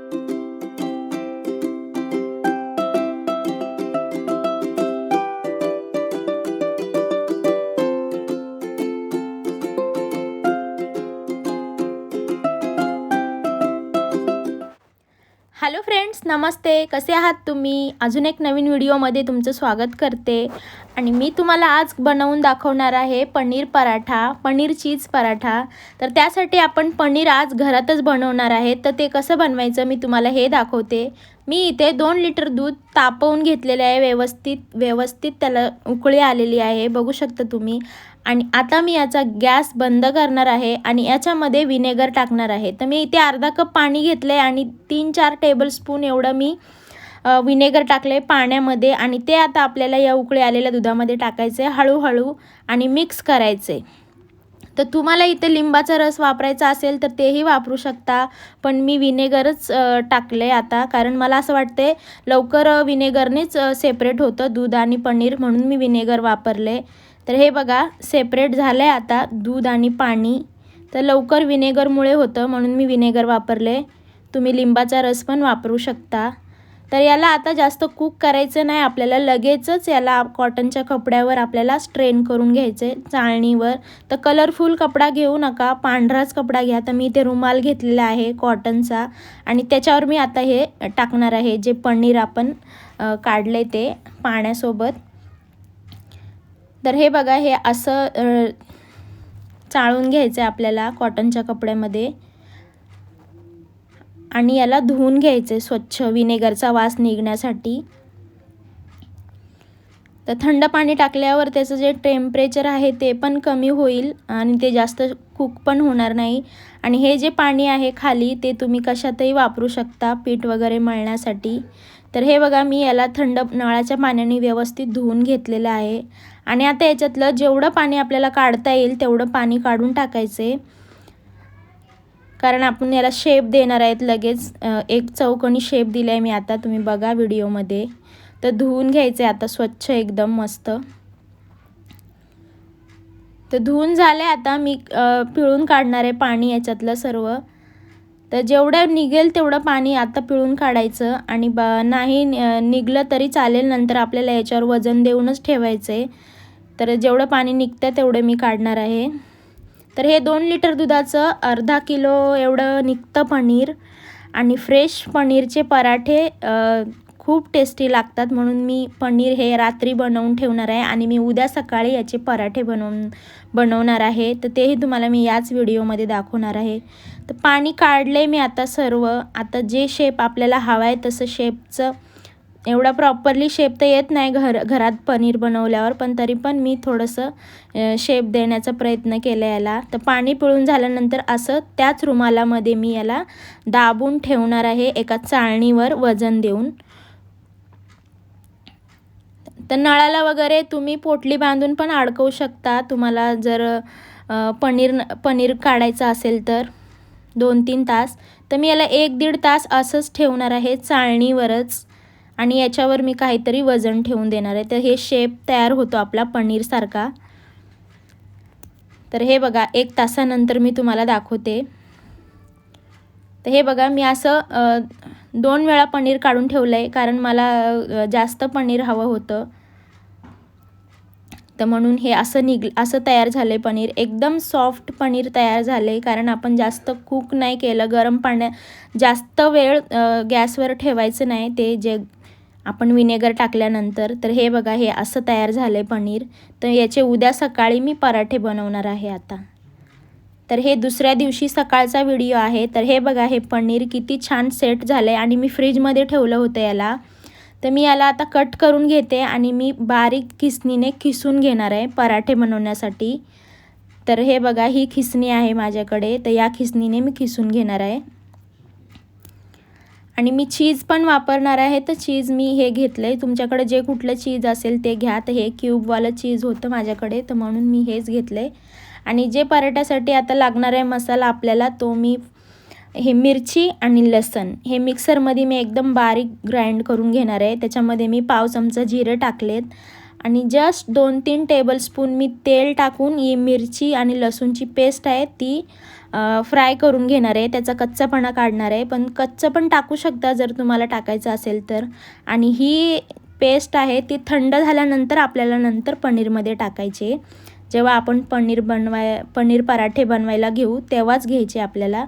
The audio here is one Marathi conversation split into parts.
हॅलो फ्रेंड्स, नमस्ते. कसे आहात तुम्ही? अजून एक नवीन व्हिडिओमध्ये तुमचं स्वागत करते. आणि मी तुम्हाला आज बनवून दाखवणार आहे पनीर पराठा, पनीर चीज पराठा. तर त्यासाठी आपण पनीर आज घरातच बनवणार आहे. तर ते कसं बनवायचं मी तुम्हाला हे दाखवते. मी इथे 2 लिटर दूध तापवून घेतलेले आहे. व्यवस्थित त्याला उकळी आलेली आहे, बघू शकता तुम्ही. आणि आता मी याचा गॅस बंद करणार आहे आणि याच्यामध्ये विनेगर टाकणार आहे. तर मी इथे अर्धा कप पाणी घेतले आणि 3-4 टेबलस्पून एवढं मी विनेगर टाकले पाण्यामध्ये. आणि ते आता आपल्याला या उकळी आलेल्या दुधामध्ये टाकायचे हळूहळू आणि मिक्स करायचे. तर तुम्हाला इथे लिंबाचा रस वापरायचा असेल तर तेही वापरू शकता, पण मी विनेगरच टाकले आता, कारण मला असं वाटते लवकर विनेगरनेच सेपरेट होतं दूध आणि पनीर, म्हणून मी विनेगर वापरले. तर हे बघा सेपरेट झालं आहे आता दूध आणि पाणी. तर लवकर विनेगरमुळे होतं म्हणून मी विनेगर वापरले. तुम्ही लिंबाचा रस पण वापरू शकता. तर याला आता जास्त कुक करायचं नाही आपल्याला, लगेचच याला कॉटनच्या कपड्यावर आपल्याला स्ट्रेन करून घ्यायचे चाळणीवर. तर कलरफुल कपडा घेऊ नका, पांढराच कपडा घ्या. तर मी इथे रुमाल घेतलेला आहे कॉटनचा आणि त्याच्यावर मी आता हे टाकणार आहे जे पनीर आपण काढले ते पाण्यासोबत. तर हे बघा हे असं चाळून घ्यायचं आहे आपल्याला कॉटनच्या कपड्यामध्ये आणि याला धुवून घ्यायचे स्वच्छ विनेगरचा वास निघण्यासाठी. तर थंड पाणी टाकल्यावर त्याचं जे टेम्परेचर आहे ते पण कमी होईल आणि ते जास्त कुक पण होणार नाही. आणि हे जे पाणी आहे खाली ते तुम्ही कशातही वापरू शकता पीठ वगैरे मळण्यासाठी. तर हे बघा मी याला थंड नळाच्या पाण्याने व्यवस्थित धुवून घेतलेलं आहे. आणि आता याच्यातलं जेवढं पाणी आपल्याला काढता येईल तेवढं पाणी काढून टाकायचे, कारण आपण याला शेप देणार आहेत लगेच. एक चौकोनी शेप दिला आहे मी आता, तुम्ही बघा व्हिडिओमध्ये. तर धुवून घ्यायचे आता स्वच्छ एकदम मस्त. तर धुवून झाले आता मी पिळून काढणार आहे पाणी याच्यातलं सर्व. तर जेवढं निघेल तेवढं पाणी आता पिळून काढायचं आणि नाही निघलं तरी चालेल, नंतर आपल्याला याच्यावर वजन देऊनच ठेवायचं आहे. तर जेवढं पाणी निघतं तेवढं मी काढणार आहे. तर हे 2 लिटर दुधाचं अर्धा किलो एवढं निघतं पनीर. आणि फ्रेश पनीरचे पराठे खूप टेस्टी लागतात, म्हणून मी पनीर हे रात्री बनवून ठेवणार आहे आणि मी उद्या सकाळी याचे पराठे बनवणार आहे. तर तेही तुम्हाला मी याच व्हिडिओमध्ये दाखवणार आहे. तर पाणी काढले मी आता सर्व. आता जे शेप आपल्याला हवा आहे तसं शेपचं, एवढा प्रॉपरली शेप तर येत नाही घरात पनीर बनवल्यावर, पण तरी पण मी थोडंसं शेप देण्याचा प्रयत्न केला याला. तर पाणी पिळून झाल्यानंतर असं त्याच रुमालामध्ये मी याला दाबून ठेवणार आहे एका चाळणीवर वजन देऊन. तर नळाला वगैरे तुम्ही पोटली बांधून पण अडकवू शकता, तुम्हाला जर पनीर काढायचं असेल तर 2-3 तास. तर मी याला 1-1.5 तास असंच ठेवणार आहे चाळणीवरच आणि याच्यावर मी काहीतरी वजन ठेवून देणार आहे. तर हे शेप तयार होतो आपला पनीरसारखा. तर हे बघा 1 तासानंतर मी तुम्हाला दाखवते. तर हे बघा मी असं 2 वेळा पनीर काढून ठेवलं आहे, कारण मला जास्त पनीर हवं होतं. तर म्हणून हे असं तयार झालं आहे पनीर. एकदम सॉफ्ट पनीर तयार झालं आहे, कारण आपण जास्त कुक नाही केलं. गरम पाण्यात जास्त वेळ गॅसवर ठेवायचं नाही ते जे आपण विनेगर टाकल्यानंतर. तर हे बघा हे असं तयार झालं आहे पनीर. तर याचे उद्या सकाळी मी पराठे बनवणार आहे आता. तर हे दुसऱ्या दिवशी सकाळचा व्हिडिओ आहे. तर हे बघा हे पनीर किती छान सेट झालं आहे आणि मी फ्रीजमध्ये ठेवलं होतं याला. तर मी याला आता कट करून घेते आणि मी बारीक खिसणीने खिसून घेणार आहे पराठे बनवण्यासाठी. तर हे बघा ही खिसणी आहे माझ्याकडे, तर या खिसणीने मी खिसून घेणार आहे. आणि मी चीज पण वापरणार आहे. तर चीज मी हे घेतलं आहे, तुमच्याकडे जे कुठलं चीज असेल ते घ्या. तर हे क्यूबवालं चीज होतं माझ्याकडे, तर म्हणून मी हेच घेतलं आहे. आणि जे पराठ्यासाठी आता लागणार आहे मसाला आपल्याला, तो मी हे मिरची आणि लसण हे मिक्सरमध्ये मी एकदम बारीक ग्राइंड करून घेणार आहे. त्याच्यामध्ये मी पाव चमचा जिरे टाकलेत आणि जस्ट 2-3 टेबलस्पून मी तेल टाकून ही मिरची आणि लसूणची पेस्ट आहे ती फ्राय करून घेणार आहे, त्याचा कच्चापणा काढणार आहे. पण कच्चं पण टाकू शकता जर तुम्हाला टाकायचं असेल तर. आणि ही पेस्ट आहे ती थंड झाल्यानंतर आपल्याला नंतर पनीरमध्ये टाकायची. जेव्हा आपण पनीर पराठे बनवायला घेऊ तेव्हाच घ्यायचे आपल्याला.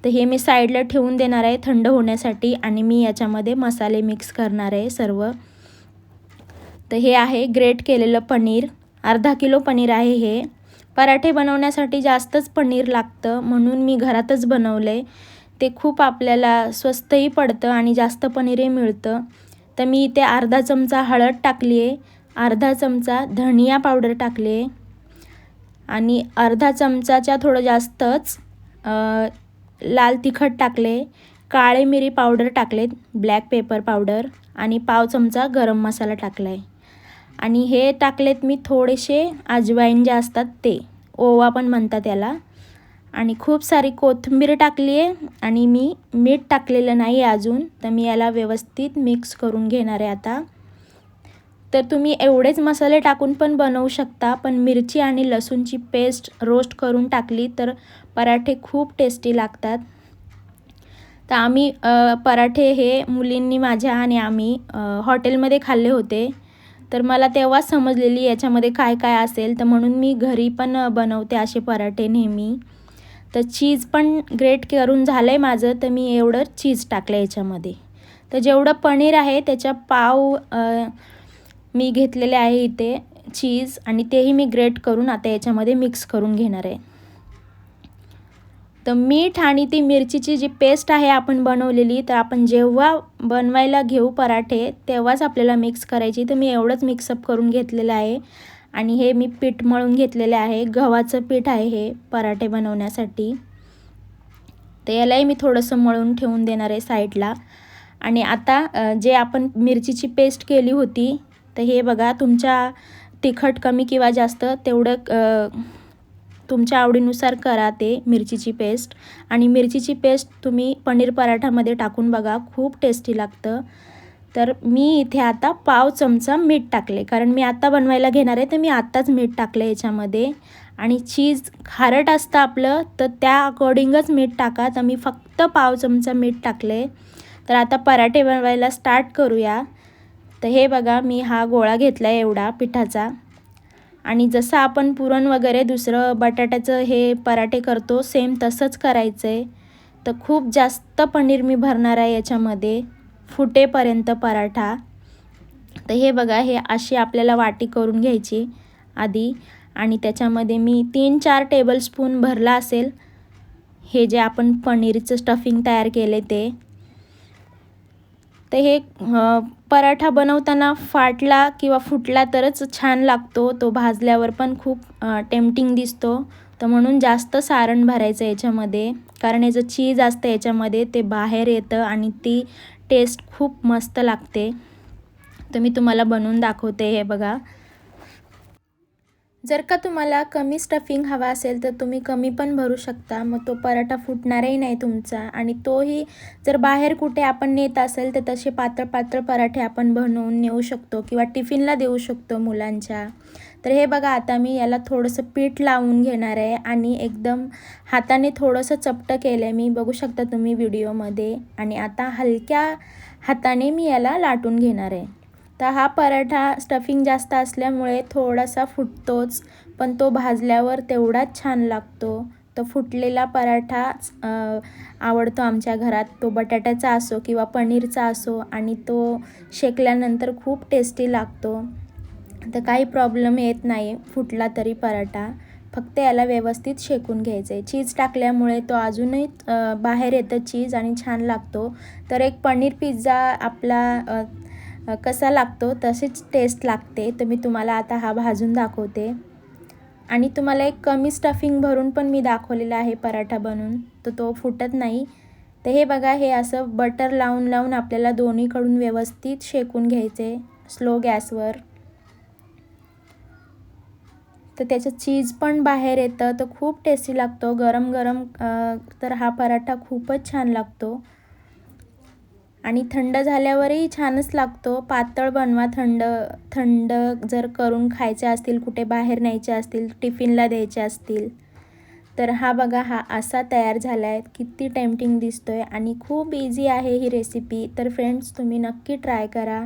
तर हे मी साईडला ठेवून देणार आहे थंड होण्यासाठी. आणि मी याच्यामध्ये मसाले मिक्स करणार आहे सर्व. तर हे आहे ग्रेट केलेलं पनीर, अर्धा किलो पनीर आहे हे. पराठे बनवण्यासाठी जास्तच पनीर लागतं म्हणून मी घरातच बनवले. ते खूप आपल्याला स्वस्तही पडतं आणि जास्त पनीरही मिळतं. तर मी इथे अर्धा चमचा हळद टाकली आहे, अर्धा चमचा धनिया पावडर टाकली आहे आणि अर्धा चमचाच्या थोडं जास्तच लाल तिखट टाकले, काळे मिरी पावडर टाकलेत, ब्लॅक पेपर पावडर आणि पाव चमचा गरम मसाला टाकला आहे. आणि हे टाकलेत मी थोडेसे अजवाईन जे असतात ते, ओवा पण म्हणतात त्याला. आणि खूप सारी कोथिंबीर टाकली आहे आणि मी मीठ टाकलेलं नाही आहे अजून. तर मी याला व्यवस्थित मिक्स करून घेणार आहे आता. तर तुम्ही एवढेच मसाले टाकून पण बनवू शकता, पण मिरची आणि लसूणची पेस्ट रोस्ट करून टाकली तर पराठे खूप टेस्टी लागतात. तर आम्ही पराठे हे मुलींनी माझ्या आणि आम्ही हॉटेलमध्ये खाल्ले होते. तर मला तेव्हाच समजलेली याच्यामध्ये काय काय असेल. तर म्हणून मी घरी पण बनवते असे पराठे नेहमी. तर चीज पण ग्रेट करून झालं आहे माझं, तर मी एवढं चीज टाकलं याच्यामध्ये. तर जेवढं पनीर आहे त्याच्या पाव मी घेतलेले आहे इथे चीज, आणि तेही मी ग्रेट करून आता याच्यामध्ये मिक्स करून घेणार आहे. तर मीठ आणि ती मिरचीची जी पेस्ट आहे आपण बनवलेली, तर आपण जेव्हा बनवायला घेऊ पराठे तेव्हाच आपल्याला मिक्स करायची. तर मी एवढंच मिक्सअप करून घेतलेलं आहे. आणि हे मी पीठ मळून घेतलेले आहे, गव्हाचं पीठ आहे हे पराठे बनवण्यासाठी. तर यालाही मी थोडंसं मळून ठेवून देणार आहे साईडला. आणि आता जे आपण मिरचीची पेस्ट केली होती, तर हे बघा तुमच्या तिखट कमी किंवा जास्त तेवढं तुमच्या आवडीनुसार करा ते मिरचीची पेस्ट. आणि मिरचीची पेस्ट तुम्ही पनीर पराठामध्ये टाकून बघा, खूप टेस्टी लागतं. तर मी इथे आता पाव चमचा मीठ टाकले, कारण मी आता बनवायला घेणार आहे तर मी आत्ताच मीठ टाकलं याच्यामध्ये. आणि चीज खारट असतं आपलं, तर त्या अकॉर्डिंगच मीठ टाका. तर मी फक्त पाव चमचा मीठ टाकले. तर आता पराठे बनवायला स्टार्ट करूया. तर हे बघा मी हा गोळा घेतला आहे एवढा पिठाचा. आणि जसं आपण पुरण वगैरे दुसरं बटाट्याचं हे पराठे करतो सेम तसंच करायचं आहे. तर खूप जास्त पनीर मी भरणार आहे याच्यामध्ये, फुटेपर्यंत पराठा. तर हे बघा हे अशी आपल्याला वाटी करून घ्यायची आधी. आणि त्याच्यामध्ये मी 3-4 टेबलस्पून भरला असेल हे जे आपण पनीरचं स्टफिंग तयार केले ते. तर हे पराठा बनवताना फाटला किंवा फुटला तरच छान लागतो, तो भाजल्यावर पण खूप टेम्पटिंग दिसतो. तर म्हणून जास्त सारण भरायचं याच्यामध्ये, कारण हे जे चीज असतं याच्यामध्ये ते बाहेर येतं आणि ती टेस्ट खूप मस्त लागते. तर मी तुम्हाला बनवून दाखवते. हे बघा, जर का तुम्हाला कमी स्टफिंग हवा असेल तर तुम्ही कमी पण भरू शकता, मग तो पराठा फुटणारही नाही तुमचा. आणि तोही जर बाहेर कुठे आपण नेत असेल तर तसे पातळ पातळ पराठे आपण बनवून नेऊ शकतो किंवा टिफिनला देऊ शकतो मुलांच्या. तर हे बघा आता मी याला थोडंसं पीठ लावून घेणार आहे आणि एकदम हाताने थोडंसं चपटं केलं आहे, मी बघू शकता तुम्ही व्हिडिओमध्ये. आणि आता हलक्या हाताने मी याला लाटून घेणार आहे. तर हा पराठा स्टफिंग जास्त असल्यामुळे थोडासा फुटतोच, पण तो भाजल्यावर तेवढाच छान लागतो. तो फुटलेला पराठाच आवडतो आमच्या घरात, तो बटाट्याचा असो किंवा पनीरचा असो, आणि तो शेकल्यानंतर खूप टेस्टी लागतो. तर काही प्रॉब्लेम येत नाही फुटला तरी पराठा, फक्त याला व्यवस्थित शेकून घ्यायचं आहे. चीज टाकल्यामुळे तो अजूनही बाहेर येतं चीज आणि छान लागतो. तर एक पनीर पिझ्झा आपला कसा लागतो तशीच टेस्ट लागते. तर मी तुम्हाला आता हा भाजून दाखवते आणि तुम्हाला एक कमी स्टफिंग भरून पण मी दाखवलेला आहे पराठा बनवून, तर तो फुटत नाही. तर हे बघा हे असं बटर लावून लावून आपल्याला दोन्हीकडून व्यवस्थित शेकून घ्यायचे स्लो गॅसवर. तर त्याचं चीज पण बाहेर येतं, तर खूप टेस्टी लागतो गरम गरम. तर हा पराठा खूपच छान लागतो आणि थंड झाल्यावरही छानच लागतो. पातळ बनवा, थंड थंड जर करून खायचे असतील, कुठे बाहेर न्यायचे असतील, टिफिनला द्यायचे असतील तर हा बघा, हा असा तयार झाला आहे. किती टेम्पटिंग दिसतो आहे आणि खूप इझी आहे ही रेसिपी. तर फ्रेंड्स, तुम्ही नक्की ट्राय करा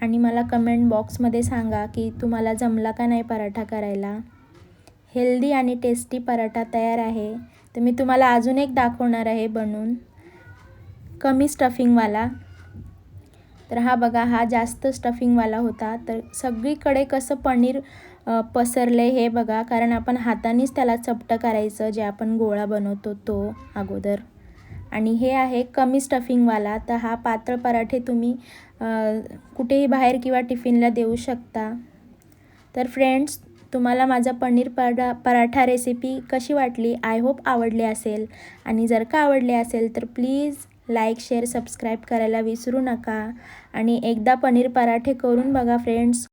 आणि मला कमेंट बॉक्समध्ये सांगा की तुम्हाला जमला का नाही पराठा करायला. हेल्दी आणि टेस्टी पराठा तयार आहे. तर मी तुम्हाला अजून एक दाखवणार आहे बनवून, कमी स्टफिंगवाला. तर हा बघा, हा जास्त स्टफिंगवाला होता. तर सगळीकडे कसं पनीर पसरले हे बघा, कारण आपण हातानेच त्याला चपटं करायचं, जे आपण गोळा बनवतो तो अगोदर. आणि हे आहे कमी स्टफिंगवाला. तर हा पातळ पराठे तुम्ही कुठेही बाहेर किंवा टिफिनला देऊ शकता. तर फ्रेंड्स, तुम्हाला माझा पनीर पराठा रेसिपी कशी वाटली? आय होप आवडली असेल. आणि जर का आवडली असेल तर प्लीज लाईक, शेअर, सबस्क्राईब करायला विसरू नका. आणि एकदा पनीर पराठे करून बघा फ्रेंड्स.